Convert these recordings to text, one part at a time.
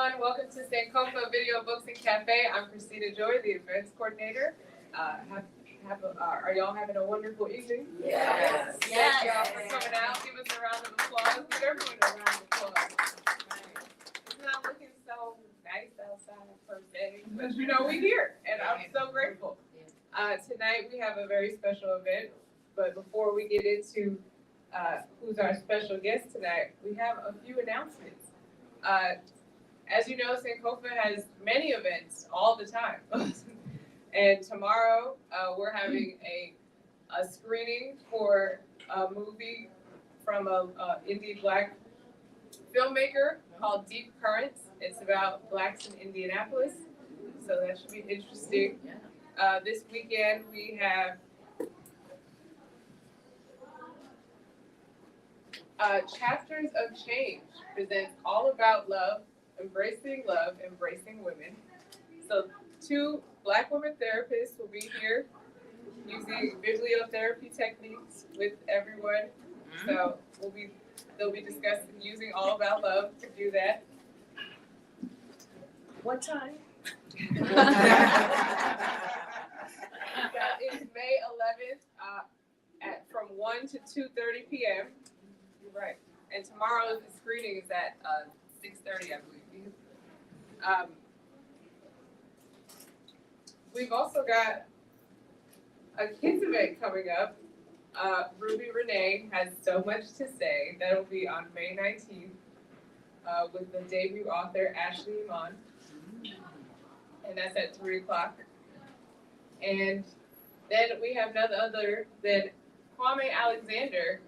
everyone. Welcome to Sankofa Video Books and Cafe. I'm Christina Joy, the events coordinator. Are y'all having a wonderful evening? Yes. Thank y'all for coming out. Give us a round of applause. Give everyone a round of applause. It's not looking so nice outside per se, but you know we're here, and I'm so grateful. Tonight we have a very special event, but before we get into who's our special guest tonight, we have a few announcements. As you know, Sankofa has many events all the time. And tomorrow, we're having a screening for a movie from a indie Black filmmaker called Deep Currents. It's about Blacks in Indianapolis, so that should be interesting. This weekend, we have Chapters of Change presents All About Love, Embracing Women. So 2 Black women therapists will be here using bibliotherapy techniques with everyone. So they'll be discussing using All About Love to do that. What time? That is May 11th from 1 to 2:30 p.m. You're right. And tomorrow's screening is at 6:30, I believe. We've also got a kids event coming up. Ruby Renee has so much to say. That'll be on May 19th with the debut author Ashley Iman. And that's at 3 o'clock. And then we have none other than Kwame Alexander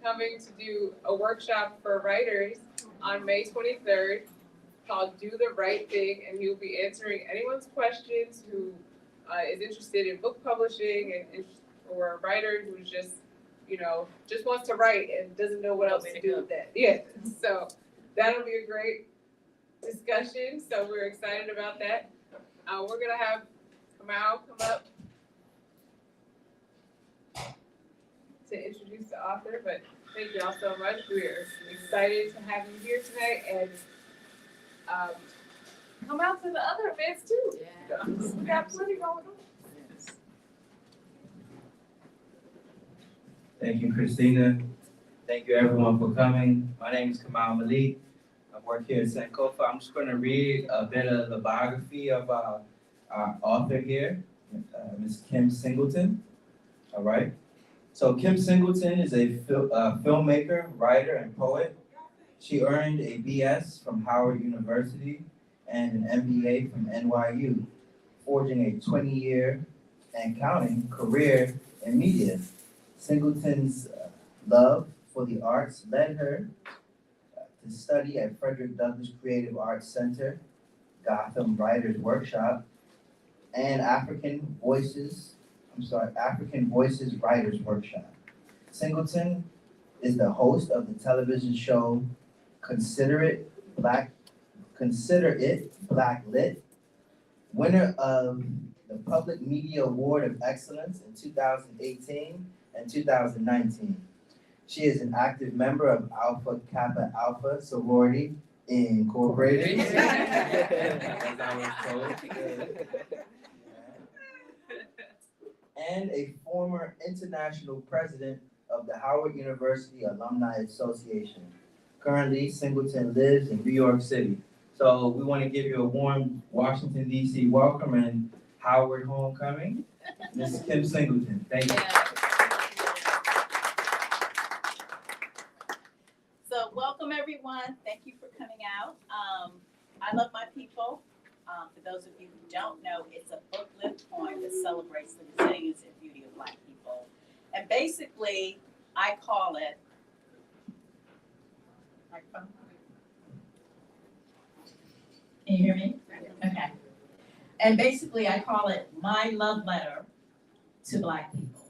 coming to do a workshop for writers on May 23rd called Do the Right Thing, and he'll be answering anyone's questions who is interested in book publishing or a writer who's just wants to write and doesn't know what else to do with that. Yeah, so that'll be a great discussion. So we're excited about that. We're gonna have Kamau come up to introduce the author, but thank you all so much. We're excited to have you here tonight, and come out to the other events too. Yeah. We got plenty going on. Yes. Thank you, Christina. Thank you, everyone, for coming. My name is Kamal Malik. I work here at Sankofa. I'm just going to read a bit of the biography of our author here, Ms. Kim Singleton. All right. So Kim Singleton is a filmmaker, writer, and poet. She earned a BS from Howard University and an MBA from NYU, forging a 20-year and counting career in media. Singleton's love for the arts led her to study at Frederick Douglass Creative Arts Center, Gotham Writers Workshop, and African Voices Writers Workshop. Singleton is the host of the television show Consider It Blacklit, winner of the Public Media Award of Excellence in 2018 and 2019. She is an active member of Alpha Kappa Alpha Sorority Incorporated. As I was told. And a former international president of the Howard University Alumni Association. Currently, Singleton lives in New York City. So we want to give you a warm Washington, D.C. welcome and Howard homecoming. Ms. Kim Singleton, thank you. So welcome everyone. Thank you for coming out. I love my people. For those of you who don't know, it's a booklit poem that celebrates the resilience and beauty of Black people. And basically, I call it, can you hear me? Okay. And basically, I call it my love letter to Black people.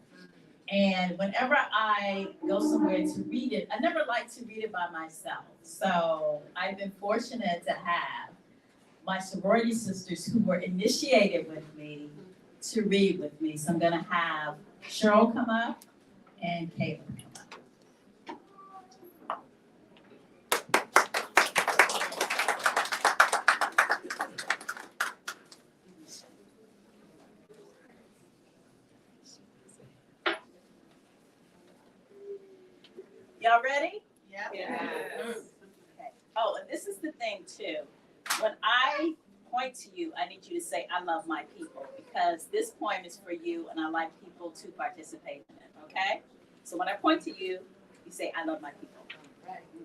And whenever I go somewhere to read it, I never like to read it by myself. So I've been fortunate to have my sorority sisters who were initiated with me to read with me. So I'm gonna have Cheryl come up and Caitlin come up. ready? Yeah. Yes. Okay. Oh, and this is the thing too. When I point to you, I need you to say, I love my people, because this poem is for you and I like people to participate in it, okay? So when I point to you, you say, I love my people,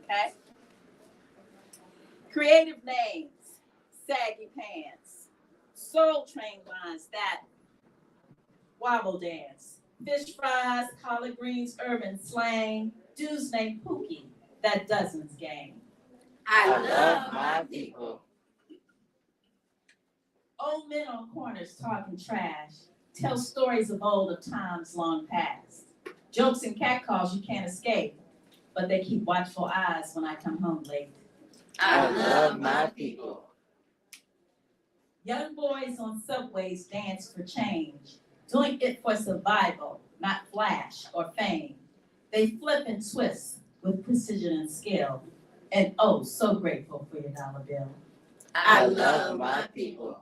okay? Creative names, saggy pants, soul train lines that wobble dance, fish fries, collard greens, urban slang, dudes named Pookie that dozens gang. I love my people. Old men on corners talking trash, tell stories of old of times long past. Jokes and catcalls you can't escape, but they keep watchful eyes when I come home late. I love my people. Young boys on subways dance for change, doing it for survival, not flash or fame. They flip and twist with precision and skill, and oh, so grateful for your dollar bill. I love my people.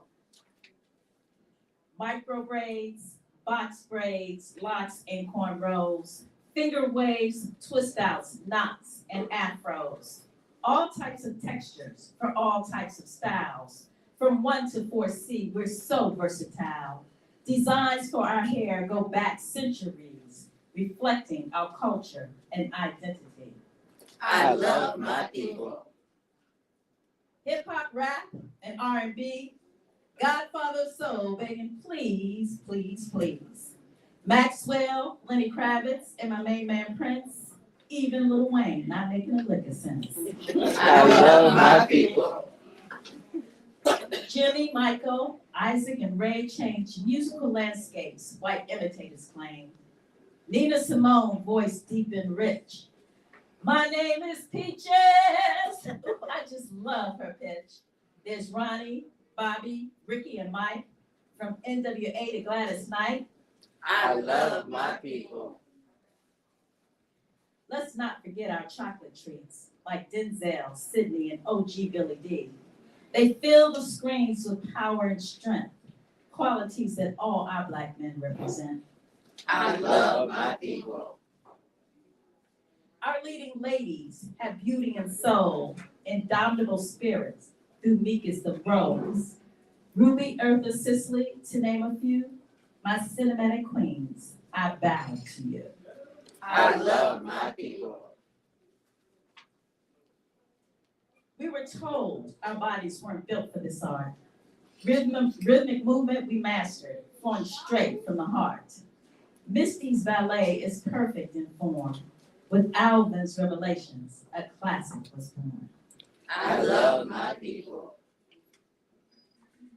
Micro braids, box braids, locks and cornrows, finger waves, twist outs, knots, and afros. All types of textures for all types of styles. From 1 to 4C, we're so versatile. Designs for our hair go back centuries, reflecting our culture and identity. I love my people. Hip hop, rap, and R&B, Godfather of Soul, begging please, please, please. Maxwell, Lenny Kravitz, and my main man Prince, even Lil Wayne, not making a lick of sense. I love my people. Jimmy, Michael, Isaac, and Ray changed musical landscapes, white imitators claim. Nina Simone, voice deep and rich. My name is Peaches. I just love her pitch. There's Ronnie, Bobby, Ricky, and Mike. From NWA to Gladys Knight. I love my people. Let's not forget our chocolate treats, like Denzel, Sydney, and OG Billy D. They fill the screens with power and strength, qualities that all our Black men represent. I love my people. Our leading ladies have beauty and soul, indomitable spirits, through meekest of rose. Ruby, Eartha, Cicely, to name a few, my cinematic queens, I bow to you. I love my people. We were told our bodies weren't built for this art. Rhythmic movement we mastered, flowing straight from the heart. Misty's ballet is perfect in form. With Alvin's Revelations, a classic was born. I love my people.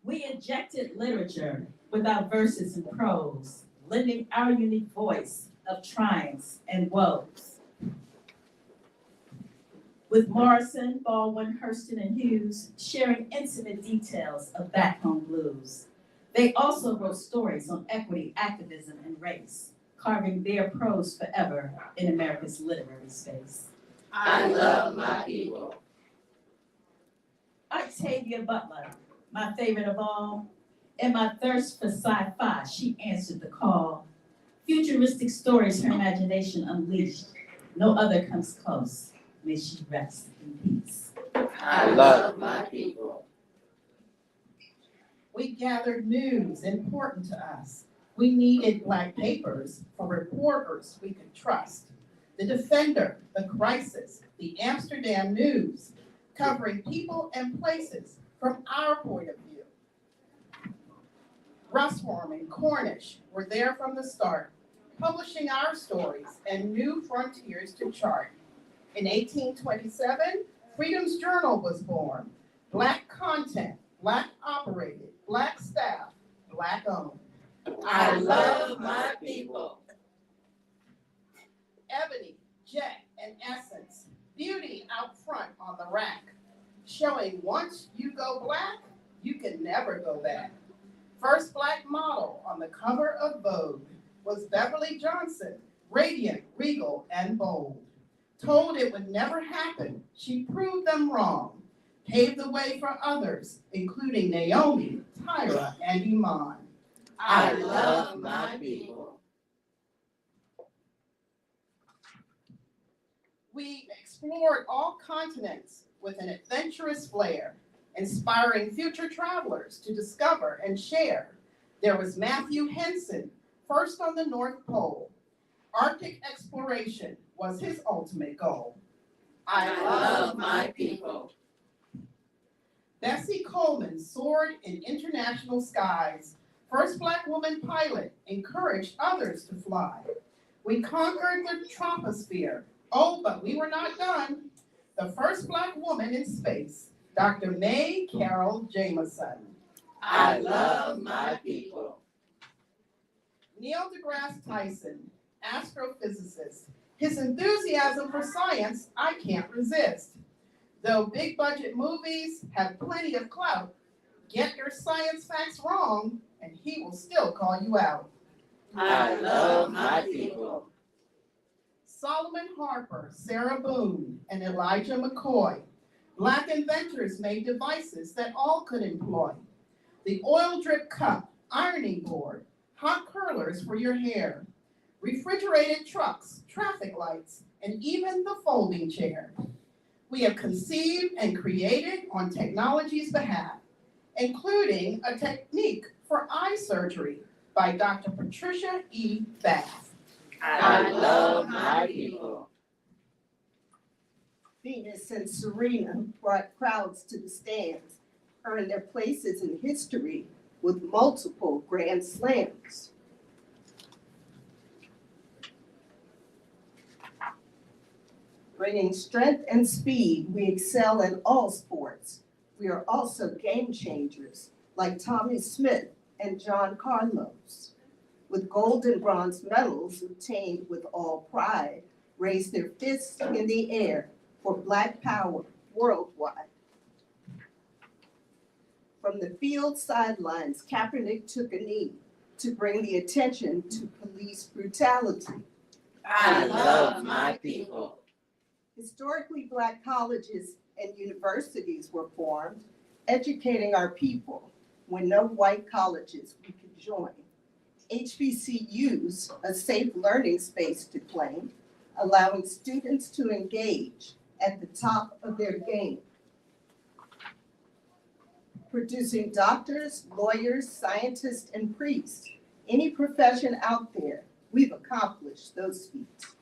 We injected literature with our verses and prose, lending our unique voice of triumphs and woes. With Morrison, Baldwin, Hurston, and Hughes sharing intimate details of back home blues. They also wrote stories on equity, activism, and race, carving their prose forever in America's literary space. I love my people. Octavia Butler, my favorite of all, in my thirst for sci-fi, she answered the call. Futuristic stories her imagination unleashed. No other comes close. May she rest in peace. I love my people. We gathered news important to us. We needed Black papers for reporters we could trust. The Defender, The Crisis, the Amsterdam News, covering people and places from our point of view. Russworm and Cornish were there from the start, publishing our stories and new frontiers to chart. In 1827, Freedom's Journal was born. Black content, Black operated, Black staff, Black owned. I love my people. Ebony, Jet, and Essence, beauty out front on the rack, showing once you go Black, you can never go back. First Black model on the cover of Vogue was Beverly Johnson, radiant, regal, and bold. Told it would never happen, she proved them wrong, paved the way for others, including Naomi, Tyra, and Iman. I love my people. We explored all continents with an adventurous flair, inspiring future travelers to discover and share. There was Matthew Henson, first on the North Pole. Arctic exploration was his ultimate goal. I love my people. Bessie Coleman soared in international skies. First Black woman pilot encouraged others to fly. We conquered the troposphere. Oh, but we were not done. The first Black woman in space, Dr. Mae Carol Jameson. I love my people. Neil deGrasse Tyson, astrophysicist. His enthusiasm for science, I can't resist. Though big budget movies have plenty of clout, get your science facts wrong and he will still call you out. I love my people. Solomon Harper, Sarah Boone, and Elijah McCoy. Black inventors made devices that all could employ. The oil drip cup, ironing board, hot curlers for your hair, refrigerated trucks, traffic lights, and even the folding chair. We have conceived and created on technology's behalf, including a technique for eye surgery by Dr. Patricia E. Bath. I love my people. Venus and Serena brought crowds to the stands, earned their places in history with multiple Grand Slams. Bringing strength and speed, we excel in all sports. We are also game changers, like Tommy Smith and John Carlos. With gold and bronze medals obtained with all pride, raise their fists in the air for Black power worldwide. From the field sidelines, Kaepernick took a knee to bring the attention to police brutality. I love my people. Historically Black colleges and universities were formed, educating our people when no white colleges we could join. HBCUs, a safe learning space to claim, allowing students to engage at the top of their game. Producing doctors, lawyers, scientists, and priests. Any profession out there, we've accomplished those feats.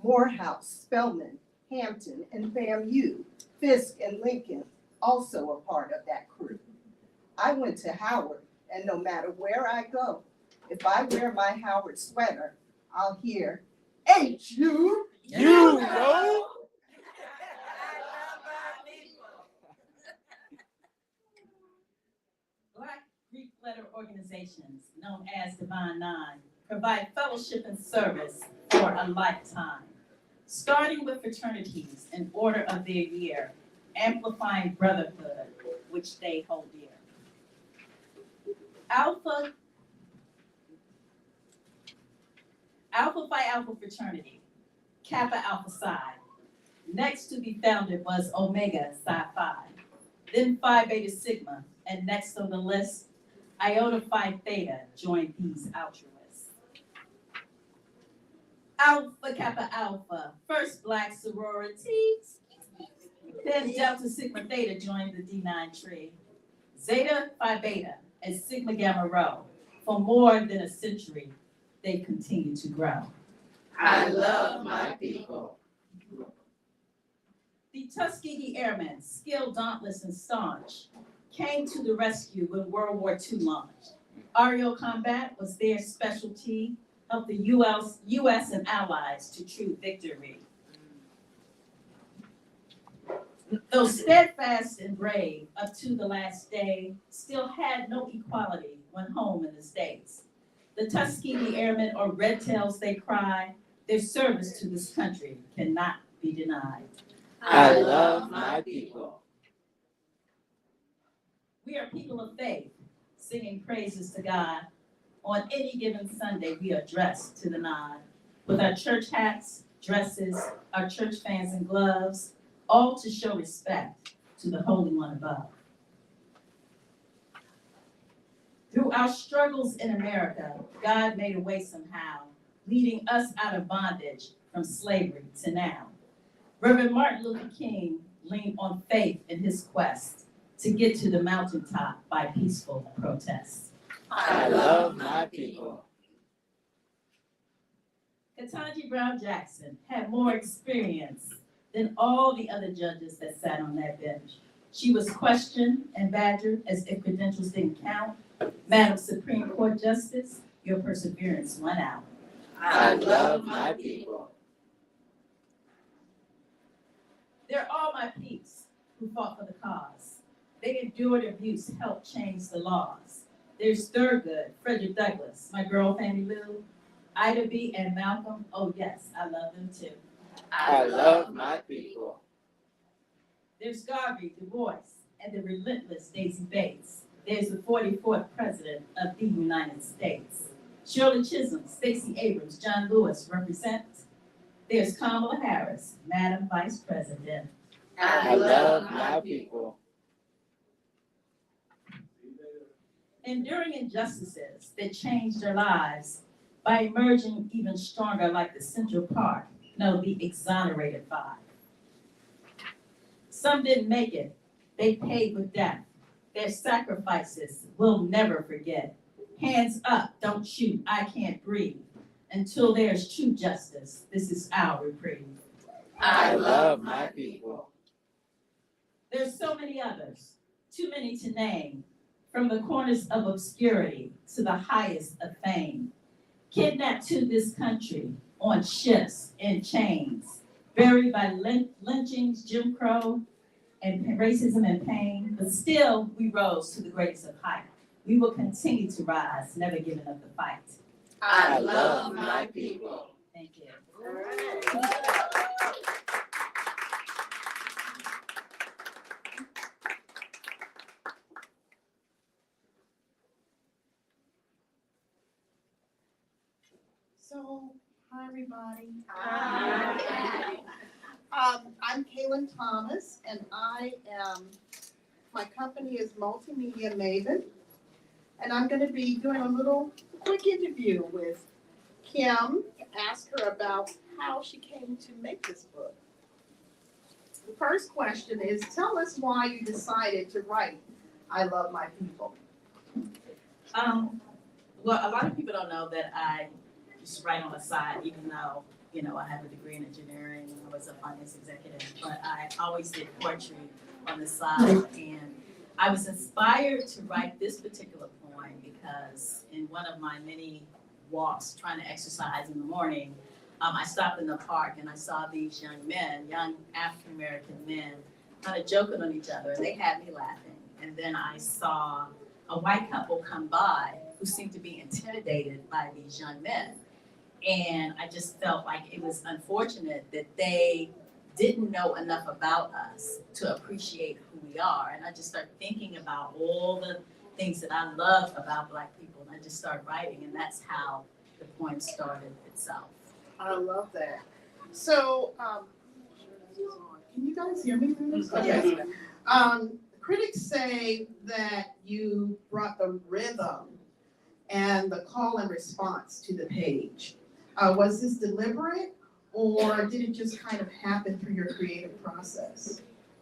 Morehouse, Spelman, Hampton, and FAMU, Fisk, and Lincoln, also a part of that crew. I went to Howard, and no matter where I go, if I wear my Howard sweater, I'll hear, "Ain't you?" You know. Black Greek letter organizations, known as Divine Nine, provide fellowship and service for a lifetime, starting with fraternities in order of their year, amplifying brotherhood, which they hold dear. Alpha Phi Alpha fraternity, Kappa Alpha Psi. Next to be founded was Omega Psi Phi, then Phi Beta Sigma, and next on the list, Iota Phi Theta joined these altruists. Alpha Kappa Alpha, first Black sorority. Then Delta Sigma Theta joined the D9 tree. Zeta Phi Beta and Sigma Gamma Rho. For more than a century, they continue to grow. I love my people. The Tuskegee Airmen, skilled, dauntless, and staunch, came to the rescue when World War II launched. Aerial combat was their specialty, helped the U.S. and allies to true victory. Though steadfast and brave up to the last day, still had no equality when home in the States. The Tuskegee Airmen, or Red Tails they cry, their service to this country cannot be denied. I love my people. We are people of faith, singing praises to God. On any given Sunday, we are dressed to the nod, with our church hats, dresses, our church fans and gloves, all to show respect to the Holy One above. Through our struggles in America, God made a way somehow, leading us out of bondage from slavery to now. Reverend Martin Luther King leaned on faith in his quest to get to the mountaintop by peaceful protest. I love my people. Ketanji Brown Jackson had more experience than all the other judges that sat on that bench. She was questioned and badgered as if credentials didn't count. Madam Supreme Court Justice, your perseverance won out. I love my people. They're all my peeps who fought for the cause. They endured abuse, helped change the laws. There's Thurgood, Frederick Douglass, my girl Fannie Lou, Ida B. and Malcolm. Oh yes, I love them too. I love my people. There's Garvey, Du Bois, and the relentless Daisy Bates. There's the 44th President of the United States. Shirley Chisholm, Stacey Abrams, John Lewis represent. There's Kamala Harris, Madam Vice President. I love my people. Enduring injustices that changed their lives by emerging even stronger like the Central Park, no, the exonerated five. Some didn't make it. They paid with death. Their sacrifices we'll never forget. Hands up, don't shoot, I can't breathe. Until there's true justice, this is our reprieve. I love my people. There's so many others, too many to name, from the corners of obscurity to the highest of fame. Kidnapped to this country on ships and chains, buried by lynchings, Jim Crow, and racism and pain, but still we rose to the greatest of height. We will continue to rise, never giving up the fight. I love my people. Thank you. So, hi everybody. Hi. I'm Kaylin Thomas, and my company is Multimedia Maven, and I'm going to be doing a little quick interview with Kim to ask her about how she came to make this book. The first question is, tell us why you decided to write I Love My People. Well, a lot of people don't know that I just write on the side, even though, I have a degree in engineering, and I was a finance executive, but I always did poetry on the side. And I was inspired to write this particular poem because in one of my many walks trying to exercise in the morning, I stopped in the park and I saw these young men, young African-American men, kind of joking on each other. They had me laughing. And then I saw a white couple come by who seemed to be intimidated by these young men. And I just felt like it was unfortunate that they didn't know enough about us to appreciate who we are. And I just started thinking about all the things that I love about Black people. And I just started writing, and that's how the poem started itself. I love that. So, can you guys hear me through this? Okay. Critics say that you brought the rhythm and the call and response to the page. Was this deliberate, or did it just kind of happen through your creative process?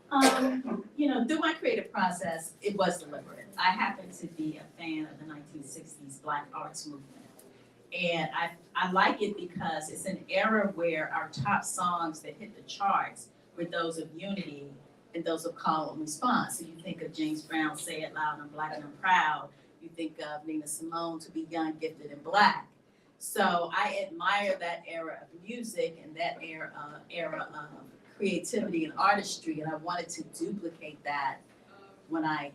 Through my creative process, it was deliberate. I happen to be a fan of the 1960s Black arts movement. And I like it because it's an era where our top songs that hit the charts were those of unity and those of call and response. So you think of James Brown, Say It Loud, I'm Black and I'm Proud. You think of Nina Simone, To Be Young, Gifted, and Black. So I admire that era of music and that era of creativity and artistry, and I wanted to duplicate that when I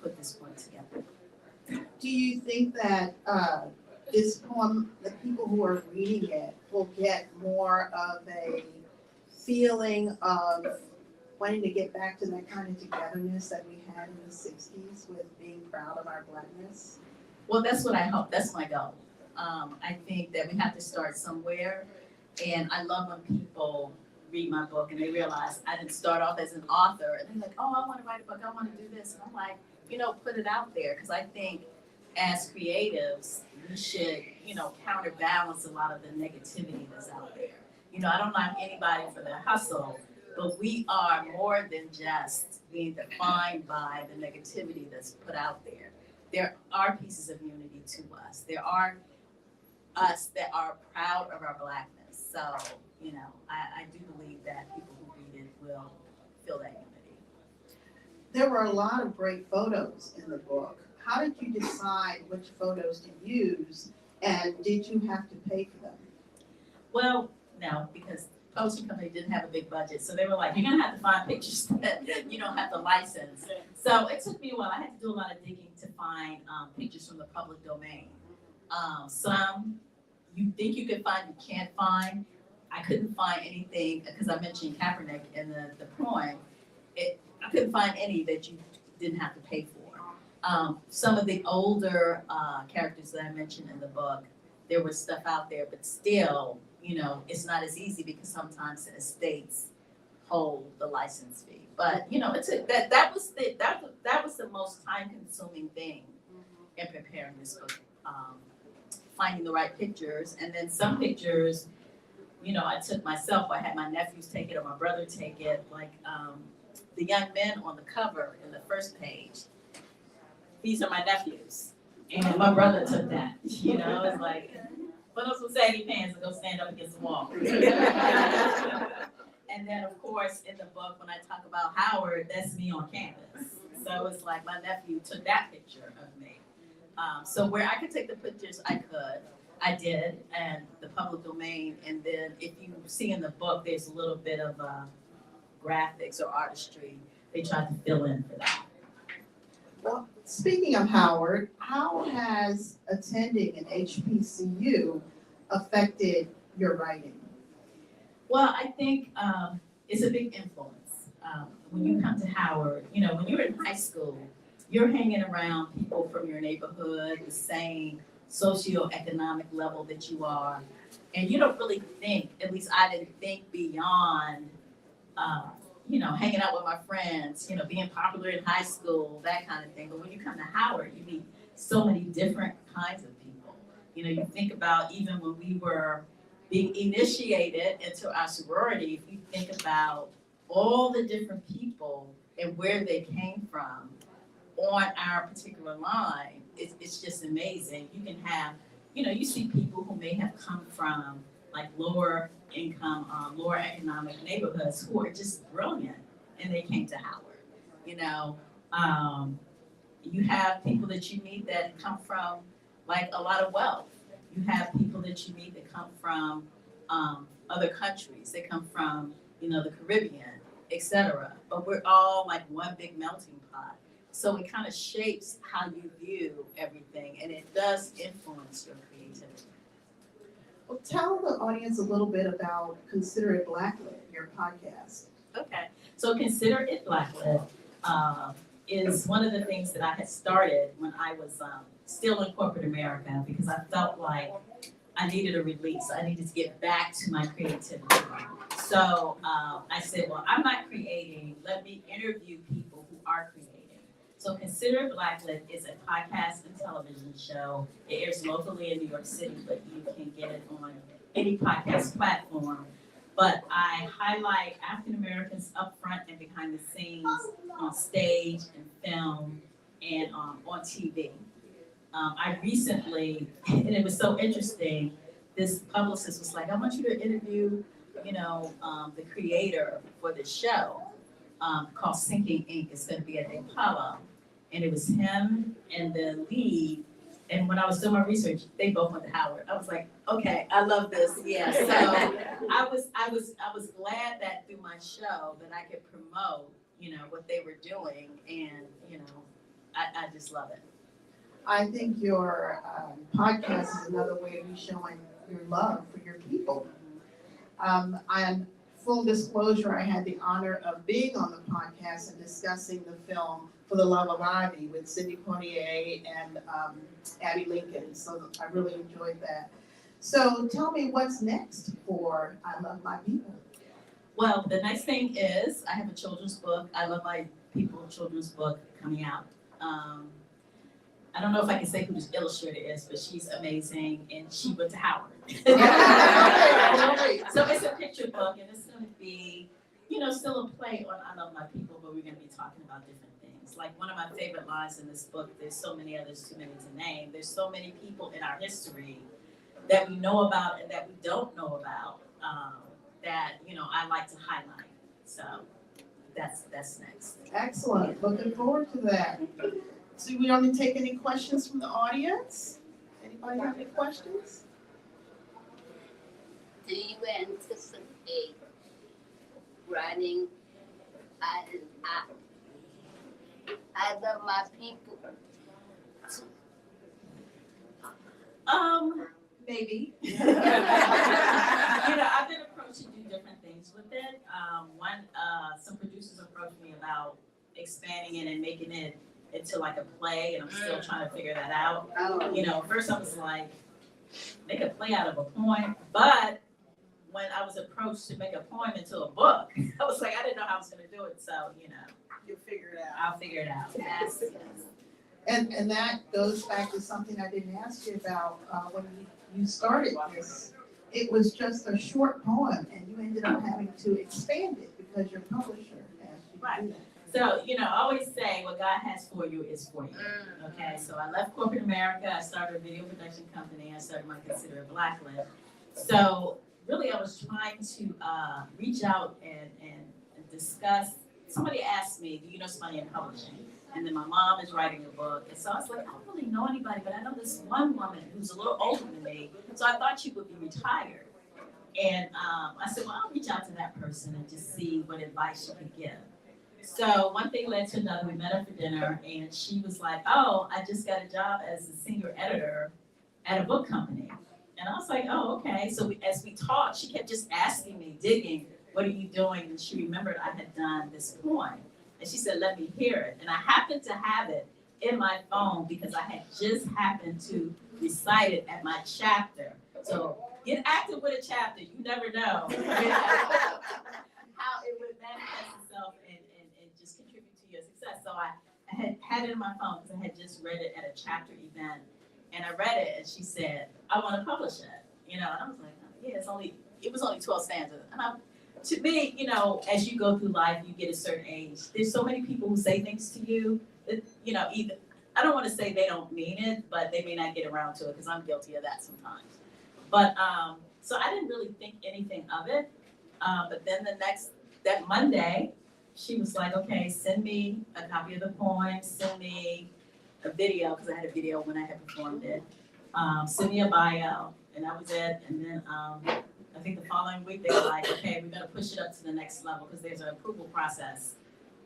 put this poem together. Do you think that this poem, the people who are reading it will get more of a feeling of wanting to get back to that kind of togetherness that we had in the 60s with being proud of our Blackness? Well, that's what I hope. That's my goal. I think that we have to start somewhere, and I love when people read my book and they realize I didn't start off as an author, and they're like, oh, I want to write a book, I want to do this. And I'm like, put it out there, because I think as creatives, we should, counterbalance a lot of the negativity that's out there. I don't knock anybody for their hustle, but we are more than just being defined by the negativity that's put out there. There are pieces of unity to us. There are us that are proud of our Blackness. So, I do believe that people who read it will feel that unity. There were a lot of great photos in the book. How did you decide which photos to use, and did you have to pay for them? Well, no, because publishing company didn't have a big budget, so they were like, you're gonna have to find pictures that you don't have to license. So it took me a while. I had to do a lot of digging to find pictures from the public domain. Some you think you could find, you can't find. I couldn't find anything, because I mentioned Kaepernick in the poem. I couldn't find any that you didn't have to pay for. Some of the older characters that I mentioned in the book, there was stuff out there, but still, it's not as easy because sometimes the estates hold the license fee. But that was the most time-consuming thing in preparing this book, finding the right pictures, and then some pictures, I took myself. I had my nephews take it or my brother take it. Like the young men on the cover in the first page. These are my nephews, and my brother took that. It's like, put on some saggy pants and go stand up against the wall. And then, of course, in the book, when I talk about Howard, that's me on campus. So it's like my nephew took that picture of me. So where I could take the pictures, I did, and the public domain. And then if you see in the book, there's a little bit of graphics or artistry. They tried to fill in for that. Well, speaking of Howard, how has attending an HBCU affected your writing? Well, I think it's a big influence. When you come to Howard, when you're in high school, you're hanging around people from your neighborhood, the same socioeconomic level that you are, and you don't really think, at least I didn't think beyond, hanging out with my friends, being popular in high school, that kind of thing. But when you come to Howard, you meet so many different kinds of people. You think about even when we were being initiated into our sorority, if you think about all the different people and where they came from on our particular line, it's just amazing. You can have, you see people who may have come from like lower income, lower economic neighborhoods who are just brilliant, and they came to Howard. You have people that you meet that come from like a lot of wealth. You have people that you meet that come from other countries. They come from, the Caribbean, etc. But we're all like one big melting pot. So it kind of shapes how you view everything, and it does influence your creativity. Well, tell the audience a little bit about Consider It Blacklit, your podcast. Okay, so Consider It Blacklit is one of the things that I had started when I was still in corporate America, because I felt like I needed a release. I needed to get back to my creativity. So I said, well, I'm not creating. Let me interview people who are creating. So Consider It Blacklit is a podcast and television show. It airs locally in New York City, but you can get it on any podcast platform. But I highlight African Americans up front and behind the scenes on stage and film and on TV. I recently, and it was so interesting, this publicist was like, I want you to interview, the creator for the show called Sinking Ink. It's going to be at the Apollo. And it was him and the lead. And when I was doing my research, they both went to Howard. I was like, okay, I love this. Yeah. So I was glad that through my show that I could promote, what they were doing, and I just love it. I think your podcast is another way of you showing your love for your people. I'm full disclosure, I had the honor of being on the podcast and discussing the film For the Love of Ivy with Sidney Poitier and Abby Lincoln. So I really enjoyed that. So tell me what's next for I Love My People. Well, the nice thing is I have a children's book, I Love My People children's book coming out. I don't know if I can say who this illustrator is, but she's amazing, and she went to Howard. So it's a picture book, and it's gonna be, still a play on I Love My People, but we're gonna be talking about different things. Like one of my favorite lines in this book, there's so many others, too many to name. There's so many people in our history that we know about and that we don't know about, that, I like to highlight. So that's next. Excellent, looking forward to that. So we don't take any questions from the audience? Anybody have any questions? Do you anticipate writing I Love My People? Maybe. I've been approached to do different things with it. Some producers approached me about expanding it and making it into like a play, and I'm still trying to figure that out. First I was like, make a play out of a poem, but when I was approached to make a poem into a book, I was like, I didn't know how I was gonna do it, so, You'll figure it out. I'll figure it out. Yes. And that goes back to something I didn't ask you about, when you started this. It was just a short poem, and you ended up having to expand it because your publisher asked you to do that. So, I always say what God has for you is for you. Okay, so I left corporate America, I started a video production company, I started my Consider It Blacklit. So really I was trying to reach out and discuss. Somebody asked me, do you know somebody in publishing? And then my mom is writing a book. And so I was like, I don't really know anybody, but I know this one woman who's a little older than me. So I thought she would be retired. And I said, well, I'll reach out to that person and just see what advice she could give. So one thing led to another. We met her for dinner, and she was like, oh, I just got a job as a senior editor at a book company. And I was like, oh, okay. So as we talked, she kept just asking me, digging, what are you doing? And she remembered I had done this poem. And she said, let me hear it. And I happened to have it in my phone because I had just happened to recite it at my chapter. So get active with a chapter. You never know how it would manifest itself and just contribute to your success. So I had it in my phone because I had just read it at a chapter event. And I read it, and she said, I want to publish it. And I was like, oh, yeah, it was only 12 stanzas. And to me, as you go through life, you get a certain age. There's so many people who say things to you that, either, I don't want to say they don't mean it, but they may not get around to it because I'm guilty of that sometimes. But, so I didn't really think anything of it. But then that Monday, she was like, okay, send me a copy of the poem, send me a video, because I had a video when I had performed it. Send me a bio, and that was it. And then I think the following week they were like, okay, we're gonna push it up to the next level because there's an approval process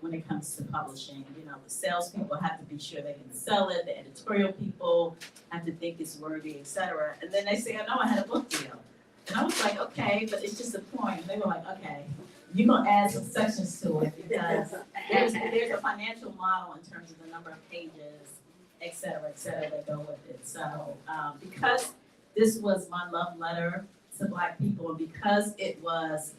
when it comes to publishing. The salespeople have to be sure they can sell it, the editorial people have to think it's worthy, et cetera. And then they say, I know I had a book deal. And I was like, okay, but it's just a poem. And they were like, okay, you're gonna add some sections to it because there's a financial model in terms of the number of pages, et cetera, that go with it. So because this was my love letter to Black people, and because it was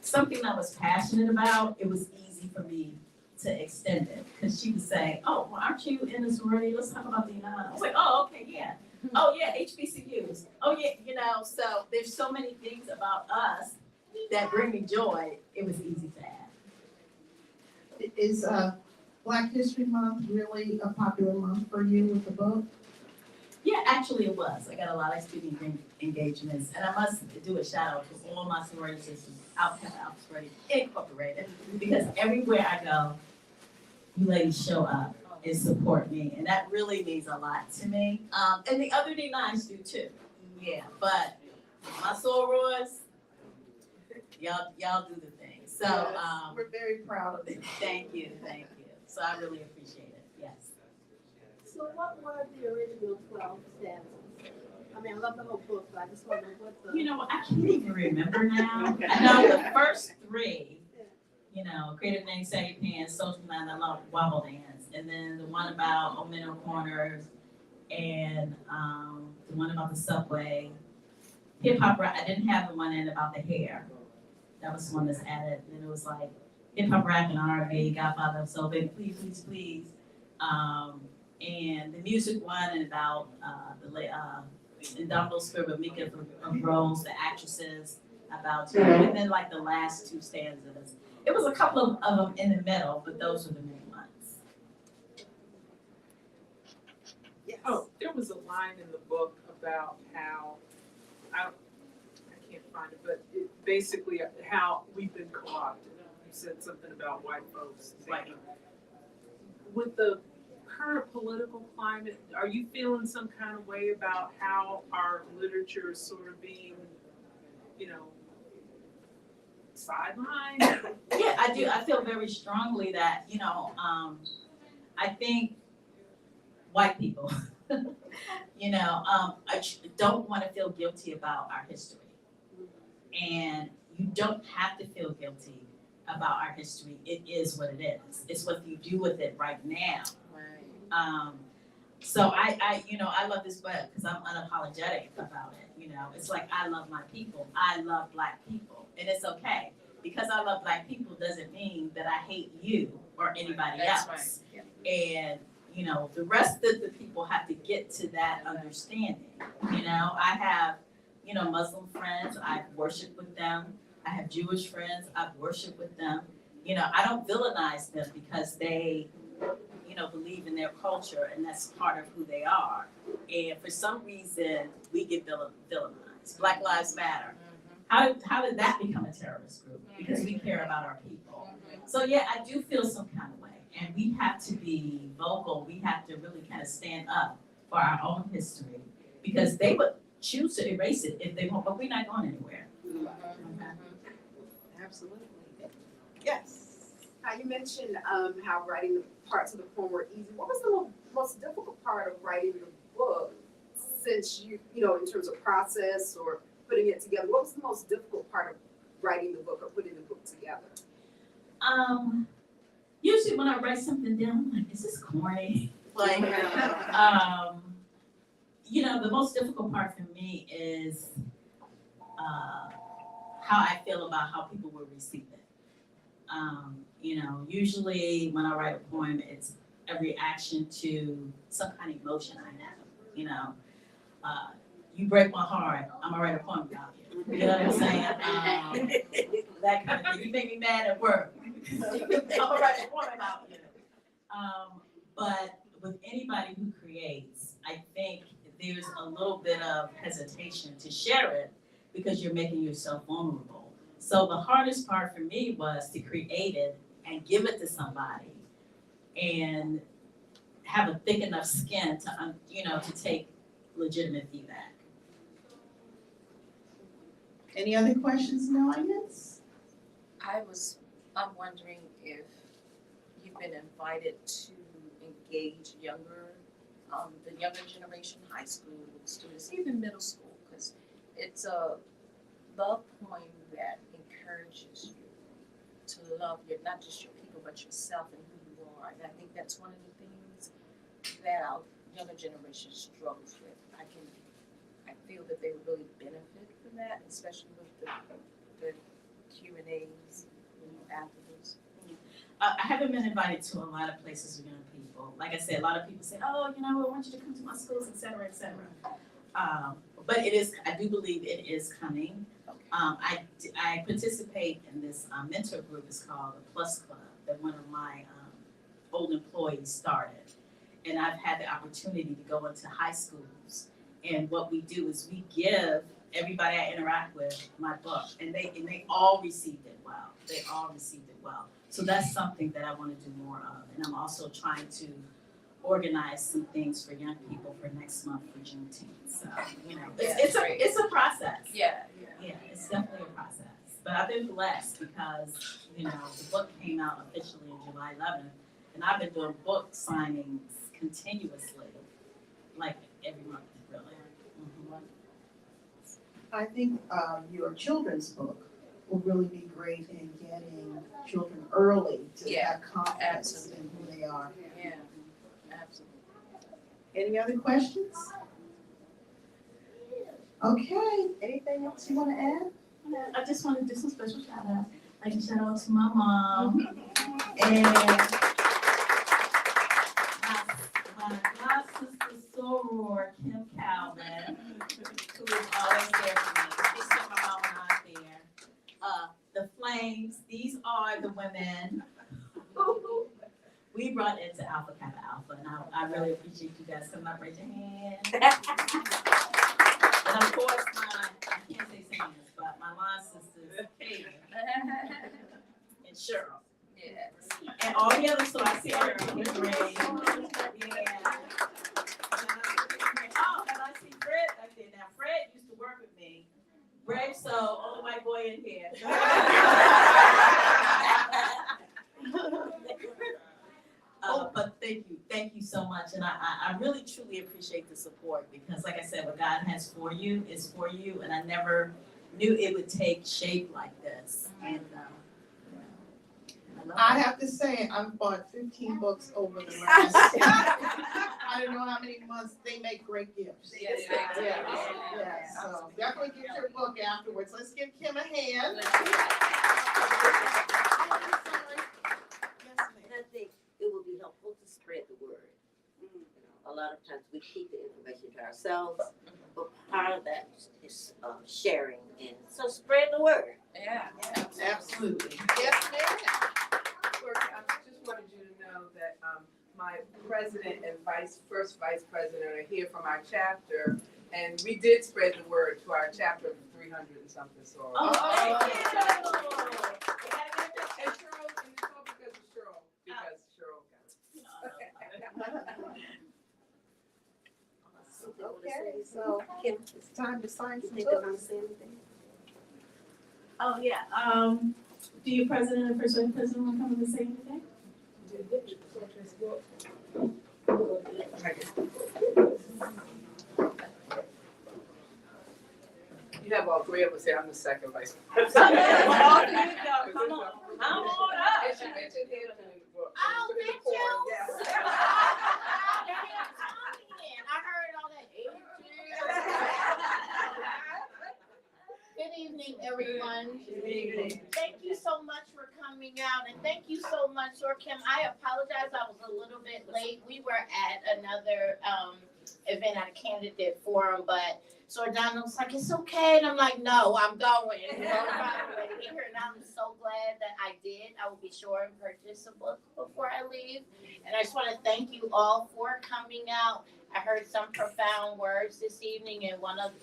something I was passionate about, it was easy for me to extend it. Because she would say, oh, well, aren't you in a sorority? Let's talk about the I was like, oh, okay, yeah. Oh, yeah, HBCUs. Oh, yeah, so there's so many things about us that bring me joy. It was easy to add. Is Black History Month really a popular month for you with the book? Yeah, actually it was. I got a lot of student engagements, and I must do a shout out to all my sorority sisters out sorority incorporated, because everywhere I go, you ladies show up and support me, and that really means a lot to me. And the other D9s do too. Yeah, but my sorors, y'all do the thing. So we're very proud of it. Thank you. So I really appreciate it. Yes. So what were the original 12 stanzas? I mean, I love the whole book, but I just wonder what the... I can't even remember now. I know the first three, creative name, saggy pants, social line, I love wobble dance. And then the one about Old Men on Corners, and the one about the subway. Hip hop rap, I didn't have the one in about the hair. That was the one that's added. And it was like hip hop rap and R&B, Godfather of Soul, Baby, please, please, please. and the music one, and about the Indomitable Spirit of Mika of Rose, the actresses, about her, and then like the last two stanzas. It was a couple of them in the middle, but those were the main ones. Yes. Oh, there was a line in the book about how, I can't find it, but basically how we've been co-opted. You said something about white folks. Right. With the current political climate, are you feeling some kind of way about how our literature is sort of being, sidelined? Yeah, I do. I feel very strongly that, I think white people, don't want to feel guilty about our history. And you don't have to feel guilty about our history. It is what it is. It's what you do with it right now. Right. So I love this book because I'm unapologetic about it. It's like, I love my people. I love Black people. And it's okay. Because I love Black people doesn't mean that I hate you or anybody That's else. right. Yeah. And, the rest of the people have to get to that understanding. I have, Muslim friends, I've worshiped with them. I have Jewish friends, I've worshiped with them. I don't villainize them because they, believe in their culture and that's part of who they are. And for some reason, we get villainized. Black Lives Matter. How did that become a terrorist group? Because we care about our people. So yeah, I do feel some kind of way. And we have to be vocal. We have to really kind of stand up for our own history because they would choose to erase it if they want, but we're not going anywhere. Okay. Absolutely. Yes. You mentioned how writing the parts of the poem were easy. What was the most difficult part of writing your book, since in terms of process or putting it together? What was the most difficult part of writing the book or putting the book together? Usually when I write something down, I'm like, is this corny? Like, the most difficult part for me is how I feel about how people will receive it. Usually when I write a poem, it's a reaction to some kind of emotion I have. You break my heart, I'm gonna write a poem about you. You know what I'm saying? That kind of thing. You make me mad at work, I'm gonna write a poem about you. But with anybody who creates, I think there's a little bit of hesitation to share it because you're making yourself vulnerable. So the hardest part for me was to create it and give it to somebody and have a thick enough skin to take legitimate feedback. Any other questions in the audience? I'm wondering if you've been invited to engage the younger generation, high school students, even middle school, because it's a love poem that encourages you to love not just your people, but yourself and who you are. And I think that's one of the things that our younger generation struggles with. I feel that they would really benefit from that, especially with the Q&As afterwards. I haven't been invited to a lot of places with young people. Like I said, a lot of people say, oh, I want you to come to my schools, et cetera, et cetera. But I do believe it is coming. I participate in this mentor group. It's called the Plus Club that one of my old employees started. And I've had the opportunity to go into high schools. And what we do is we give everybody I interact with my book, and they all received it well. They all received it well. So that's something that I want to do more of. And I'm also trying to organize some things for young people for next month for Juneteenth. So, it's a process. Yeah. Yeah, it's definitely a process. But I've been blessed because, the book came out officially on July 11th, and I've been doing book signings continuously, like every month, really. Mm-hmm. I think your children's book will really be great in getting children early to have confidence in who they are. Yeah, absolutely. Any other questions? Okay, anything else you want to add? I just want to do some special shout out. I can shout out to my mom and my the women. We brought into Alpha Kappa Alpha, and I really appreciate you guys coming up, raise your hand. And of course, I can't say singers, but my line sisters, Kate and Cheryl. Yes. And all the others, so I see her in the ring. Yeah. Oh, and I see Fred back there. Now, Fred used to work with me. Brave soul, only white boy in here. But thank you so much, and I really truly appreciate the support, because like I said, what God has for you is for you, and I never knew it would take shape like this. And I have to say, I've bought 15 books over the last, I don't know how many months. They make great gifts. Yes, Yes, so definitely get your book afterwards. Let's give Kim a hand. And I think it would be helpful to spread the word. A lot of times we keep the information to ourselves, but part of that is sharing, and so spread the word. Yeah. Absolutely. Yes, ma'am. I just wanted you to know that my president and first vice president are here from our chapter, and we did spread the word to our chapter of 300 and something. So. oh, thank you. And Cheryl, and it's all because of Cheryl, got it. Okay, so Kim, it's time to sign some think they want to books. say anything? Oh, yeah, do your president and first vice president want to come and say anything? You have all three of us here. I'm the second vice Well, president. all three of y'all, come on, come on up. And she mentioned him in the book. Oh, Put it in the did form, you? yes. I heard all that. Good evening, everyone. Good evening. Thank you so much for coming out, and thank you so much, Sir Kim. I apologize, I was a little bit late. We were at another event at a candidate forum, but Sordano was like, "It's okay," and I'm like, "No, I'm going." And here, and I'm so glad that I did. I will be sure and purchase a book before I leave. And I just want to thank you all for coming out. I heard some profound words this evening, and one of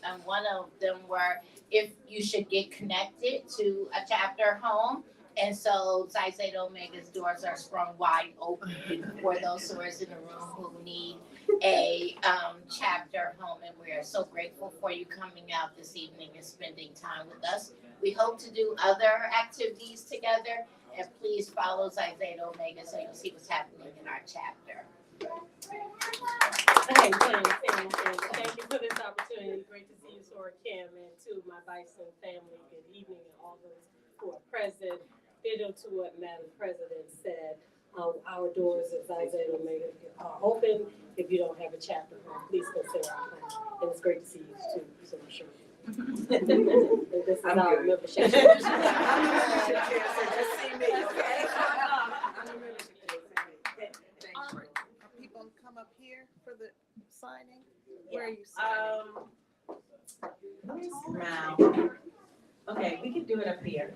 them were, if you should get connected to a chapter home. And so Psi Zeta Omega's doors are sprung wide open for those who are in the room who need a chapter home. And we are so grateful for you coming out this evening and spending time with us. We hope to do other activities together, and please follow Psi Zeta Omega so you'll see what's happening in our chapter. Thank you for this opportunity. Great to see you, Sora Kim, and to my Bison family. Good evening, and all those who are present. Ditto to what Madam President said. Our doors at Psi Zeta Omega are open. If you don't have a chapter home, please consider our home. And it's great to see you too, so I'm sure. This is our good. membership. So just see me, okay? Thanks, Rick. Are people gonna come up here for the signing? Where are you signing? Round. Okay, we can do it up here.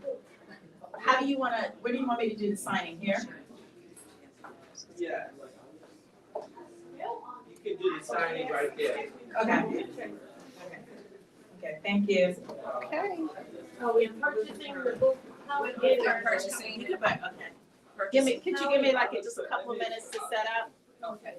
How do you wanna, where do you want me to do the signing, here? Yeah. You can do the signing right there. Okay. Okay, thank you. Okay. Are we purchasing the book? How we get We're it? purchasing. You can buy, okay. Could you give me like just a couple of minutes to set up? Okay.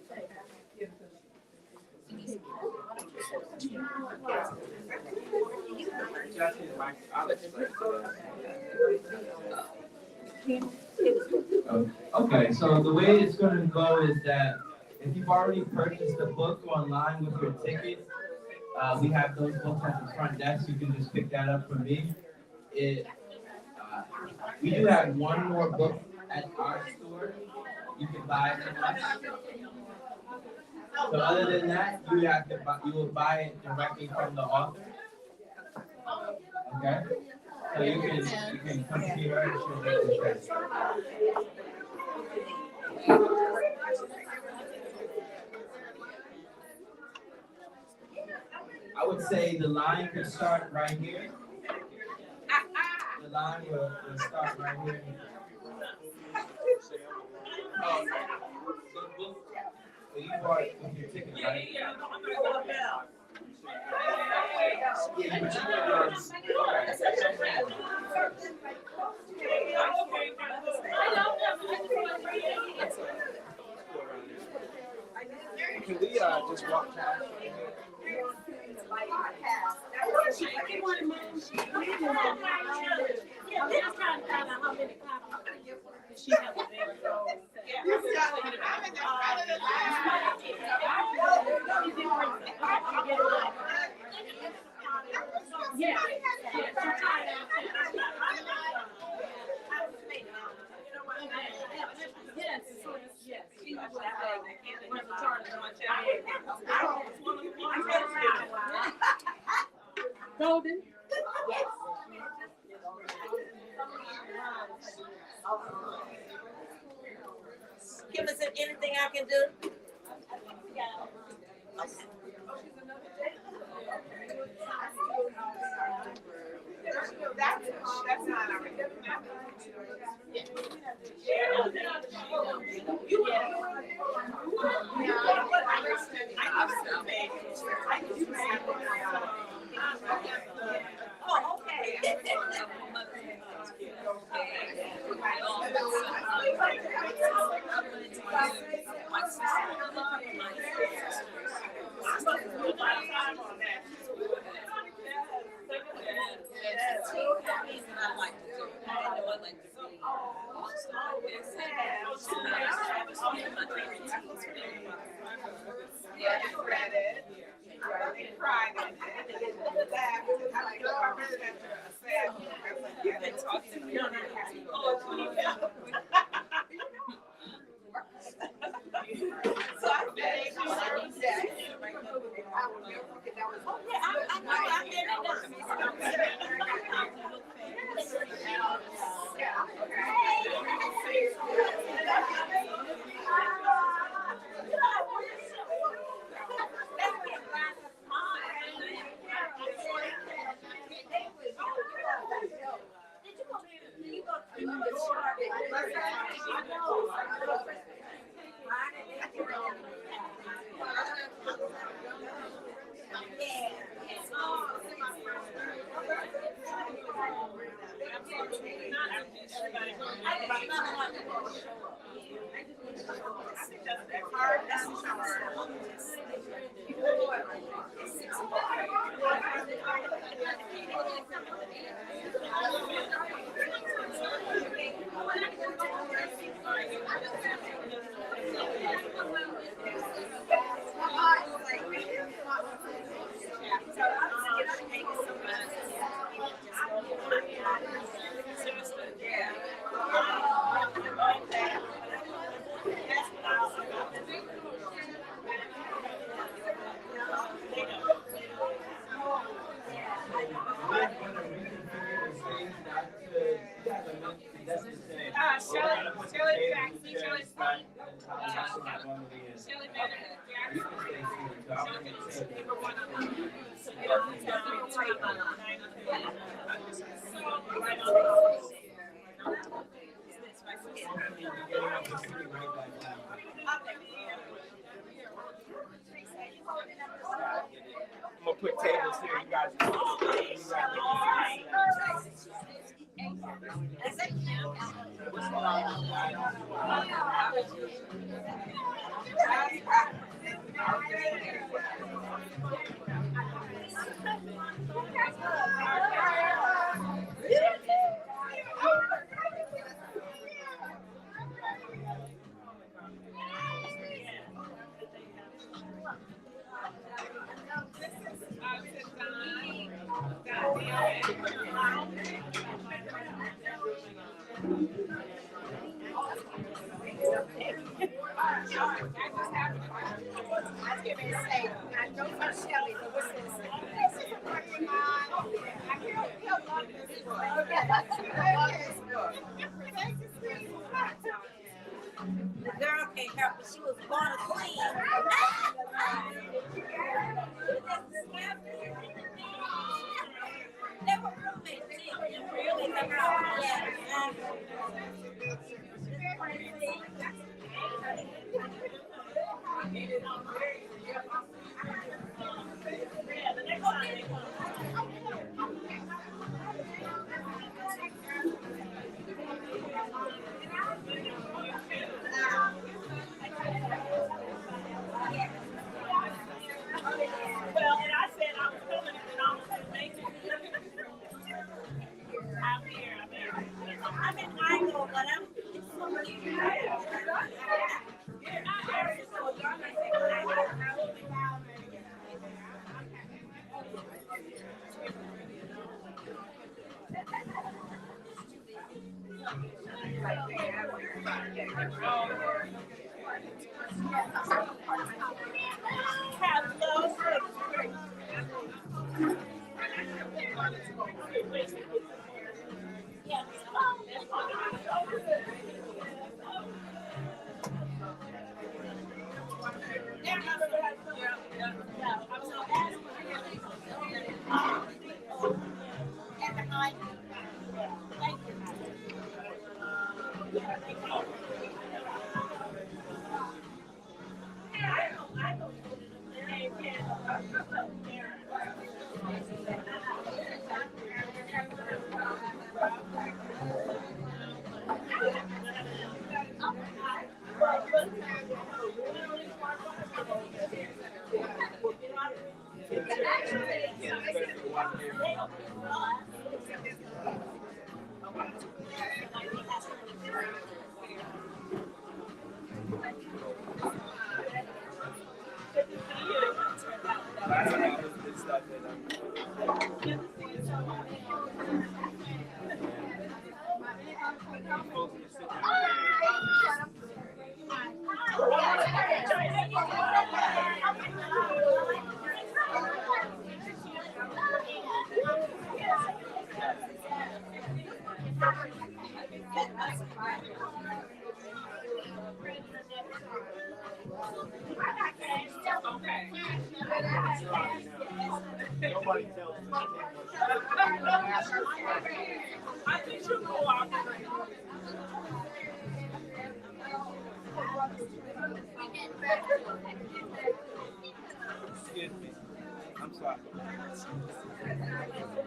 Okay, so the way it's gonna go is that if you've already purchased the book online with your ticket, we have those books at the front desk. You can just pick that up from me. We do have one more book at our store. You can buy it from us. So other than that, you will buy it directly from the author. Okay? So you can come see her and she'll make the transfer. I would say the line could start right here. The line will start right here. part with your ticket, right? Yeah, but can we just walk past? Golden. Kim, is there anything I can do? That's not our. Oh, okay. I'm gonna put tables here. You guys. The girl can't help it. She was born a queen. They were roommates. Really, the girl. Yeah. Excuse me. I'm sorry.